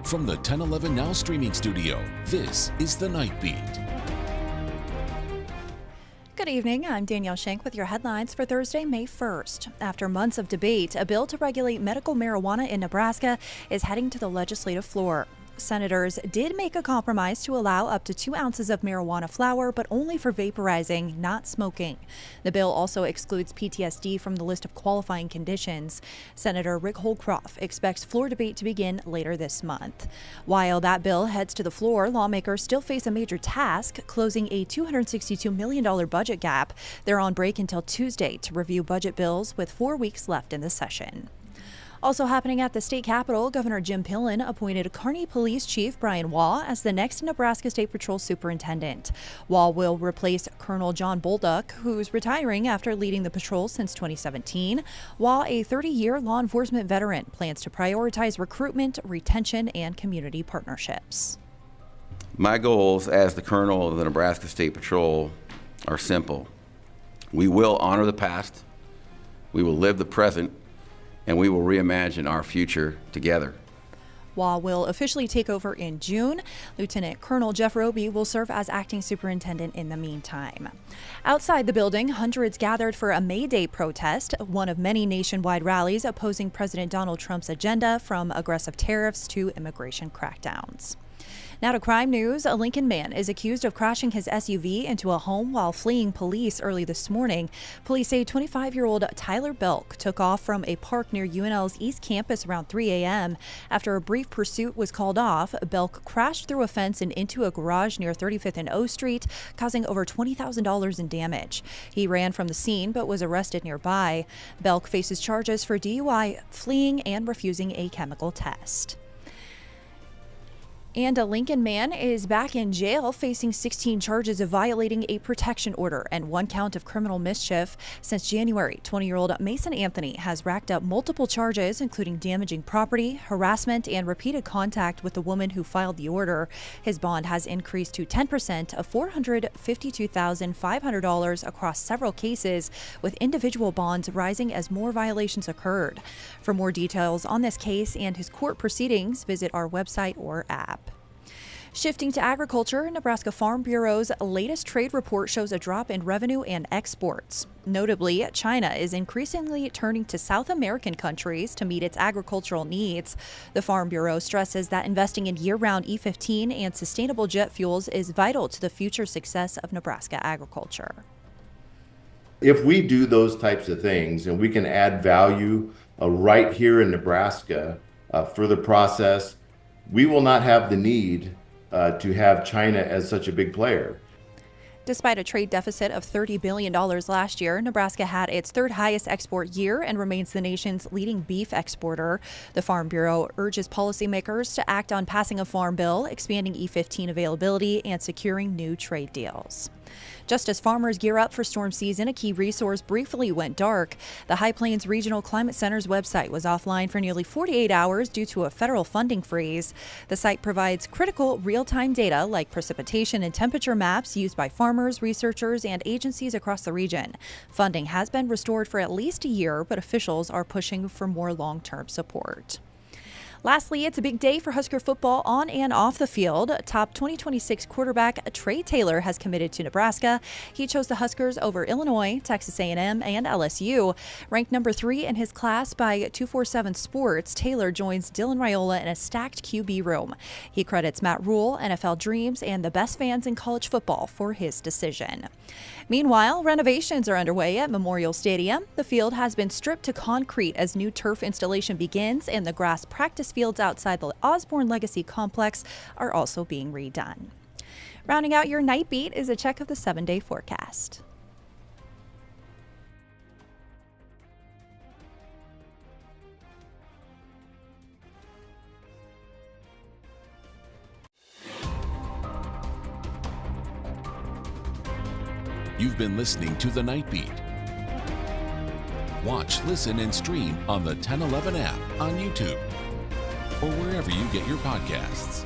From the 1011 Now streaming studio, this is The Night Beat. Good evening, I'm Danielle Shenk with your headlines for Thursday, May 1st. After months of debate, a bill to regulate medical marijuana in Nebraska is heading to the legislative floor. Senators did make a compromise to allow up to 2 ounces of marijuana flower, but only for vaporizing, not smoking. The bill also excludes PTSD from the list of qualifying conditions. Senator Rick Holcroft expects floor debate to begin later this month. While that bill heads to the floor, lawmakers still face a major task, closing a $262 million budget gap. They're on break until Tuesday to review budget bills with 4 weeks left in the session. Also happening at the state capitol, Governor Jim Pillen appointed Kearney Police Chief Brian Waugh as the next Nebraska State Patrol superintendent. Waugh will replace Colonel John Bolduc, who's retiring after leading the patrol since 2017. Waugh, a 30-year law enforcement veteran, plans to prioritize recruitment, retention, and community partnerships. My goals as the Colonel of the Nebraska State Patrol are simple. We will honor the past, we will live the present, and we will reimagine our future together. Waugh will officially take over in June. Lieutenant Colonel Jeff Roby will serve as acting superintendent in the meantime. Outside the building, hundreds gathered for a May Day protest, one of many nationwide rallies opposing President Donald Trump's agenda, from aggressive tariffs to immigration crackdowns. Now to crime news. A Lincoln man is accused of crashing his SUV into a home while fleeing police early this morning. Police say 25-year-old Tyler Belk took off from a park near UNL's East Campus around 3 a.m. After a brief pursuit was called off, Belk crashed through a fence and into a garage near 35th and O Street, causing over $20,000 in damage. He ran from the scene but was arrested nearby. Belk faces charges for DUI, fleeing, and refusing a chemical test. And a Lincoln man is back in jail facing 16 charges of violating a protection order and 1 count of criminal mischief. Since January, 20-year-old Mason Anthony has racked up multiple charges, including damaging property, harassment, and repeated contact with the woman who filed the order. His bond has increased to 10% of $452,500 across several cases, with individual bonds rising as more violations occurred. For more details on this case and his court proceedings, visit our website or app. Shifting to agriculture, Nebraska Farm Bureau's latest trade report shows a drop in revenue and exports. Notably, China is increasingly turning to South American countries to meet its agricultural needs. The Farm Bureau stresses that investing in year-round E15 and sustainable jet fuels is vital to the future success of Nebraska agriculture. If we do those types of things and we can add value right here in Nebraska for the process, we will not have the need to have China as such a big player. Despite a trade deficit of $30 billion last year, Nebraska had its 3rd highest export year and remains the nation's leading beef exporter. The Farm Bureau urges policymakers to act on passing a farm bill, expanding E15 availability, and securing new trade deals. Just as farmers gear up for storm season, a key resource briefly went dark. The High Plains Regional Climate Center's website was offline for nearly 48 hours due to a federal funding freeze. The site provides critical real-time data like precipitation and temperature maps used by farmers, researchers, and agencies across the region. Funding has been restored for at least a year, but officials are pushing for more long-term support. Lastly, it's a big day for Husker football on and off the field. Top 2026 quarterback Trae Taylor has committed to Nebraska. He chose the Huskers over Illinois, Texas A&M, and LSU. Ranked number 3 in his class by 247 Sports, Taylor joins Dylan Raiola in a stacked QB room. He credits Matt Rule, NFL Dreams, and the best fans in college football for his decision. Meanwhile, renovations are underway at Memorial Stadium. The field has been stripped to concrete as new turf installation begins, and the grass practice fields outside the Osborne Legacy Complex are also being redone. Rounding out your night beat is a check of the 7-day forecast. You've been listening to The Night Beat. Watch, listen, and stream on the 1011 app on YouTube or wherever you get your podcasts.